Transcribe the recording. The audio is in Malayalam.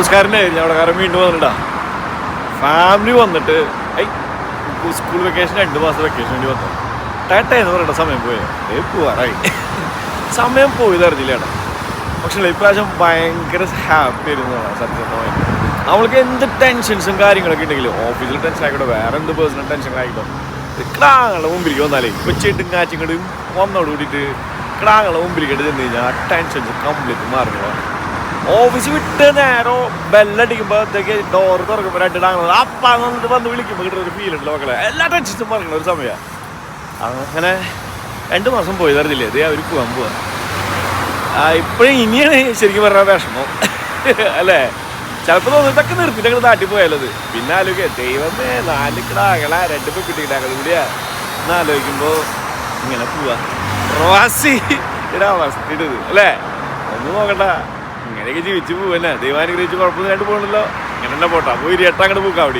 നമസ്കാരനെ അവിടെ കാരണം വീണ്ടും വന്നിട്ടാ ഫാമിലി വന്നിട്ട് സ്കൂൾ വെക്കേഷൻ 2 മാസം വെക്കേഷൻ വേണ്ടി വന്നു ടേട്ടയെന്ന് പറയണ്ട സമയം പോയോ പോവാറായി സമയം പോയത് അറിഞ്ഞില്ലേടാ. പക്ഷേ ഇപ്രാവശ്യം ഭയങ്കര ഹാപ്പി ആയിരുന്നു സത്യസന്ധമായിട്ട്. നമ്മൾക്ക് എന്ത് ടെൻഷൻസും കാര്യങ്ങളൊക്കെ ഉണ്ടെങ്കിലും ഓഫീസിൽ ടെൻഷൻ ആയിക്കോട്ടെ വേറെ എന്ത് പേഴ്സണൽ ടെൻഷൻ ആയിക്കോട്ടെ കിടാങ്ങളുടെ മുമ്പിലേക്ക് വന്നാലേ കൊച്ചിട്ടും കാച്ചിങ്ങോട്ടും വന്നോട് കൂടിയിട്ട് കിടാങ്ങളുടെ മുമ്പിലേക്ക് ചെന്ന് കഴിഞ്ഞാൽ ആ ടെൻഷൻസ് കംപ്ലീറ്റ് മാറുന്നതാണ്. ഓഫീസ് വിട്ട് നേരോ ബെല്ലടിക്കുമ്പോഴത്തേക്ക് ഡോർ തുറക്കുമ്പോൾ 2 ഡാങ്ങൾ അപ്പം വന്ന് വിളിക്കുമ്പോൾ കിട്ടുന്ന ഒരു ഫീൽ ഉണ്ടല്ലോ മക്കളെ. എല്ലാ ടെൻഷൻസും മറക്കണ ഒരു സമയമാണ്. അങ്ങനെ 2 മാസം പോയി തരുന്നില്ലേ ഇത് അവർ പോകാൻ പോവാ. ഇപ്പോഴും ഇനിയാണ് ശരിക്കും പറഞ്ഞാൽ വിഷമം അല്ലേ. ചിലപ്പോൾ തോന്നിട്ടൊക്കെ നിർത്തിയിട്ടൊക്കെ നാട്ടിൽ പോയാലത്. പിന്നെ ആലോചിക്കുക ദൈവമേ 4 കിടാകളാ 2 പെൺകുട്ടികളാകളും കൂടിയാ എന്നാലോചിക്കുമ്പോൾ ഇങ്ങനെ പോവാ പ്രവാസി അവസ്ഥ ഇടത് അല്ലേ. ഒന്നും നോക്കണ്ട ഇങ്ങനെയൊക്കെ ജീവിച്ച് പോവന്നെ. ദൈവാനുഗ്രഹിച്ച് കുഴപ്പമൊന്നും കണ്ടു പോകണല്ലോ. ഇങ്ങനെ തന്നെ പോട്ടാ പോയി 8 അങ്ങോട്ട് പോക്കാം അവിടെ.